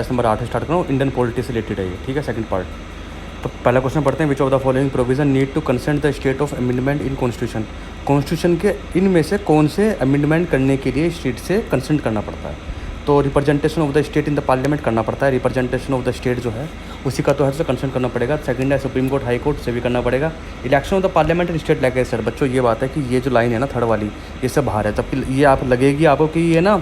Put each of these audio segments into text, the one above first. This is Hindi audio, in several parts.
नंबर 8 स्टार्ट करूँ, इंडियन पॉलिटी से रिलेटेड है ये, ठीक है, सेकंड पार्ट। तो पहला क्वेश्चन पढ़ते हैं, which of the following provision need to consent the state of amendment in constitution. Constitution के इनमें से कौन से अमेंडमेंट करने के लिए स्टेट से कंसेंट करना पड़ता है? तो representation of the state in the parliament करना पड़ता है, रिप्रेजेंटेशन ऑफ द स्टेट जो है उसी का तो है, तो कंसेंट करना पड़ेगा। सेकंड है सुप्रीम कोर्ट, हाई कोर्ट से भी करना पड़ेगा। Election of the parliament and state legislature. बच्चों ये बात है कि ये जो लाइन है ना थर्ड वाली, ये सब बाहर है, तब ये आप लगेगी आपको कि ये ना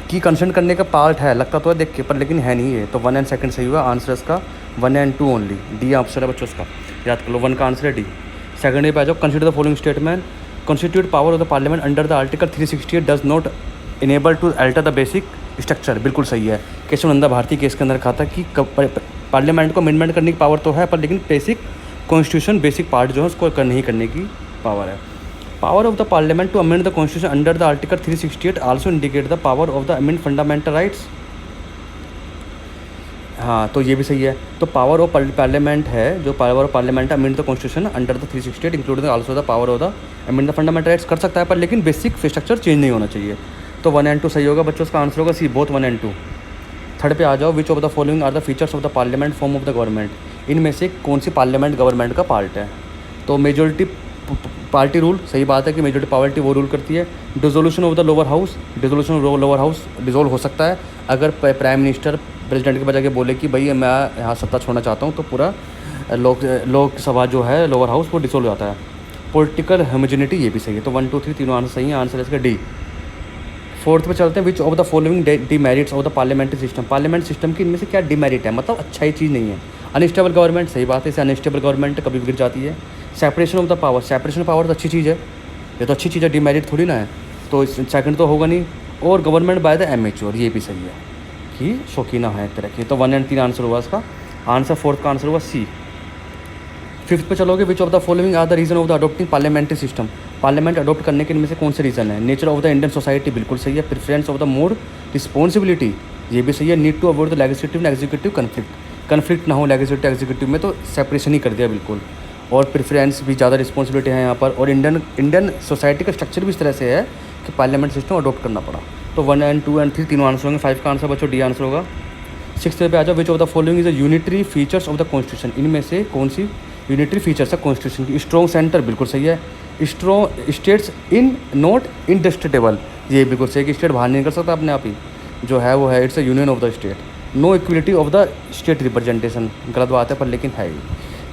कि कंसेंट करने का पार्ट है, लगता तो है देख के, पर लेकिन है नहीं है। तो 1 एंड सेकंड सही हुआ, आंसर इसका 1 एंड 2 ओनली, डी आंसर है बच्चों इसका, याद कर लो, 1 का आंसर है डी। सेकंड पे आ जाओ, consider the following statement, constitute power of the parliament under the article 368 does not enable to alter the basic structure. बिल्कुल सही है। केशवानंदा भारती केस के अंदर कहा था कि पार्लियामेंट को अमेंडमेंट करने की पावर तो है, पर लेकिन बेसिक कॉन्स्टिट्यूशन बेसिक पार्ट जो है उसको नहीं करने की पावर है। Power of the parliament to amend the constitution under the article 368 also indicate the power of the amend fundamental rights. हाँ, तो ये भी सही है। तो पावर ऑफ पार्लियामेंट है, जो power of parliament amend the constitution under the 368 including also the power of the amend the fundamental rights, कर सकता है, पर लेकिन बेसिक स्ट्रक्चर चेंज नहीं होना चाहिए। तो 1 एंड 2 सही होगा बच्चों, उसका आंसर होगा सी, बोथ 1 एंड 2। थर्ड पे आ जाओ, which of the following are the features of the parliament form of the government. इनमें से कौन सी पार्लियामेंट गवर्नमेंट का पार्ट है? तो मेजोरिटी पार्टी रूल, सही बात है कि मेजोरिटी पार्टी वो रूल करती है। Dissolution of the lower house, dissolution of lower house dissolve हो सकता है अगर प्राइम मिनिस्टर प्रेसिडेंट के बजाय के बोले कि भाई मैं यहाँ सत्ता छोड़ना चाहता हूँ, तो पूरा लोकसभा जो है लोअर हाउस वो डिसोल्व हो जाता है। पॉलिटिकल होमोजेनिटी, ये भी सही है। तो 1 2 3 तीनों आंसर सही है, आंसर इसका डी। फोर्थ पे चलते हैं, which of the following demerits of the parliamentary system. Parliament system की इनमें से क्या डिमेरिट है, मतलब अच्छा ही चीज़ नहीं है? अनस्टेबल गवर्नमेंट, सही बात है, इसे अनस्टेबल गवर्नमेंट कभी गिर जाती है। Separation of the power, separation of power तो अच्छी चीज़ है, ये तो अच्छी चीज़ है, डिमेरिट थोड़ी ना है, तो सेकंड तो होगा नहीं। और गवर्नमेंट बाय द एमेच्योर, ये भी सही है कि शौकीना है एक तरह की। तो 1 एंड 3 आंसर हुआ इसका, आंसर फोर्थ का आंसर हुआ सी। फिफ्थ पे चलोगे, which of the following are the reason of the adopting parliamentary system. Parliament adopt करने के इनमें से कौन से रीज़न है? Nature of the Indian society, बिल्कुल सही है। Preference of the mode, responsibility, ये भी सही है। Need to avoid the legislative and executive conflict ना हो लेजिस्लेटिव एग्जीक्यूटिव में, तो सेपरेशन ही कर दिया बिल्कुल। और प्रेफरेंस भी ज़्यादा रिस्पॉन्सिबिलिटी है यहाँ पर। और इंडियन सोसाइटी का स्ट्रक्चर भी इस तरह से है कि पार्लियामेंट सिस्टम अडोप्ट करना पड़ा। तो 1 एंड 2 एंड 3 तीनों आंसर होंगे। 5 का आंसर बच्चों डी आंसर होगा। 6th पे आ जाओ, which of the following is the unitary features of the constitution. इनमें से कौन सी यूनिटरी फीचर्स है कॉन्स्टिट्यूशन की? स्ट्रॉन्ग सेंटर, बिल्कुल सही है। स्ट्रॉन्ग स्टेट्स इन नॉट इंडस्ट्रेटेबल, ये बिल्कुल सही है कि स्टेट बाहर नहीं निकल सकता अपने आप ही, जो है वो है it's a union of the state. No equality of the state representation, गलत बात है, पर लेकिन है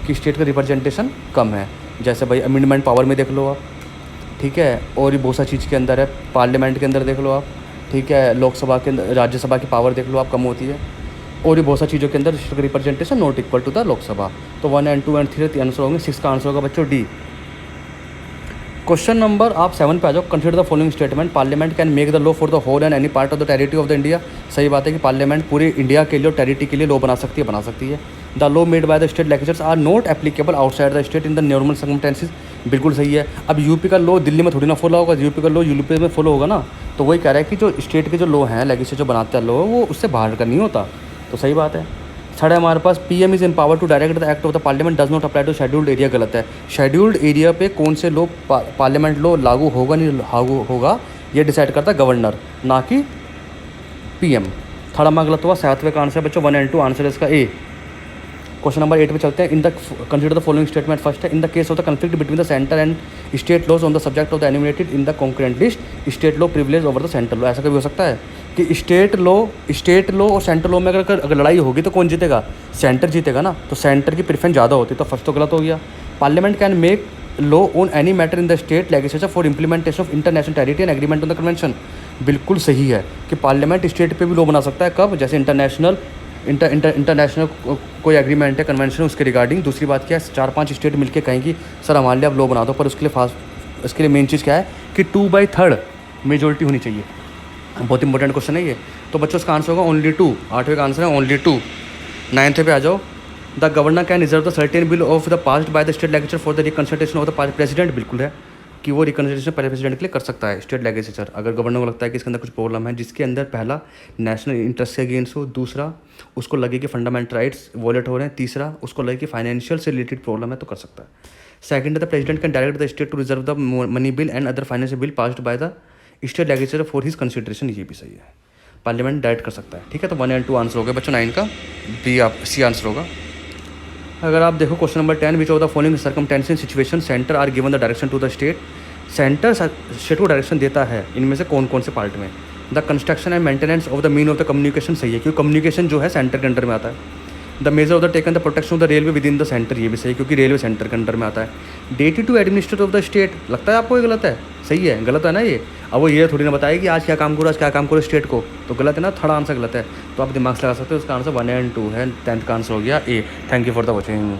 कि स्टेट का रिप्रेजेंटेशन कम है। जैसे भाई अमेंडमेंट पावर में देख लो आप, ठीक है, और ये बहुत सा चीज़ के अंदर है। पार्लियामेंट के अंदर देख लो आप, ठीक है, लोकसभा के अंदर, राज्यसभा की पावर देख लो आप, कम होती है। और ये बहुत सा चीज़ों के अंदर representation not equal to the Lok Sabha. तो 1 एंड 2 एंड 3 आंसर होंगे। 6 का आंसर होगा बच्चों डी। क्वेश्चन नंबर आप 7 पे आ जाओ, consider the following statement, parliament can make the law for the whole and any part of the territory of the India. सही बात है कि पार्लियामेंट पूरे इंडिया के लिए और टेरिटरी के लिए लॉ बना सकती है। The law made by the state legislatures are not applicable outside the state in the normal circumstances, बिल्कुल सही है। अब यूपी का लॉ दिल्ली में थोड़ी ना फॉलो होगा, यूपी का लॉ यूपी में फॉलो होगा ना, तो वही कह रहा है कि जो स्टेट के जो लॉ हैं, लेजिस्लेचर जो बनाते हैं लॉ, वो उससे बाहर का नहीं होता, तो सही बात है। थर्ड है हमारे पास, PM is empower to direct the act of the parliament does not apply to scheduled area, गलत है। शेड्यूल्ड एरिया पे कौन से लॉ पार्लियामेंट लॉ लागू होगा नहीं लागू होगा, ये डिसाइड करता है गवर्नर, ना कि पीएम। थर्ड हमारा गलत हुआ। 7वें का आंसर बच्चों 1 एंड 2, आंसर इसका ए। क्वेश्चन नंबर 8 पे चलते हैं। In the consider the following statement, first है, in the case of the conflict between the centre and state laws on the subject of the animated in the concurrent list, state law privilege over the central law. ऐसा कभी हो सकता है कि स्टेट लॉ और सेंट्रल लॉ में अगर लड़ाई होगी तो कौन जीतेगा? सेंटर जीतेगा ना, तो सेंटर की प्रेफरेंस ज़्यादा होती है, तो फर्स्ट तो गलत हो गया। Parliament can make law on any matter in the state legislature for implementation of international territory and agreement on the convention, बिल्कुल सही है कि पार्लियामेंट स्टेट पे भी लॉ बना सकता है। कब? जैसे इंटरनेशनल कोई एग्रीमेंट है, कन्वेंशन, उसके रिगार्डिंग। दूसरी बात क्या है, 4-5 स्टेट मिलकर कहेंगी सर हमारे लिए आप लॉ बना दो, पर उसके लिए मेन चीज़ क्या है कि 2/3 मेजोरिटी होनी चाहिए। बहुत इंपॉर्टेंट क्वेश्चन है ये। तो बच्चों इसका आंसर होगा ओनली 2। 8वें का आंसर है ओनली 2। 9th पे आ जाओ, the governor can reserve the certain bill of the passed by the state legislature for the reconsultation of the president, बिल्कुल है कि वो रिकंसल्टेशन प्रेसिडेंट के लिए कर सकता है स्टेट लेजिस्लेचर, अगर गवर्नर को लगता है कि इसके अंदर कुछ प्रॉब्लम है, जिसके अंदर पहला नेशनल इंटरेस्ट के अगेंस्ट हो, दूसरा उसको लगे कि फंडामेंटल राइट्स वॉलेट हो रहे हैं, तीसरा उसको लगे कि फाइनेंशियल से रिलेटेड प्रॉब्लम है, तो कर सकता है। Second, the president can direct the state to reserve the money bill and other financial bill passed by the state legislature for his consideration, ये भी सही है। पार्लियामेंट डायरेक्ट कर सकता है। ठीक है, तो 1 एंड 2 आंसर हो गया बच्चों 9 का, बी आप सी आंसर होगा। अगर आप देखो question number 10, which of the following circumstances situation centre are given the direction to the state. Centre state को डायरेक्शन देता है इनमें से कौन कौन से पार्ट में। The construction and maintenance of the mean of the communication सही है, क्योंकि कम्युनिकेशन जो है सेंटर के अंडर में आता है। The measure of the taken the protection of the railway with in the centre, ये भी सही, क्योंकि रेलवे सेंटर के अंडर में आता है। Duty to administrator of the state, लगता है आपको ये गलत है? सही है, गलत है ना ये। अब वो ये थोड़ी ना बताएगी कि आज क्या काम करो, आज क्या काम करो स्टेट को, तो गलत है ना, थर्ड आंसर गलत है। तो आप दिमाग से लगा सकते हो, उसका आंसर 1 एंड 2 है। 10th का आंसर हो गया A. Thank you for the watching.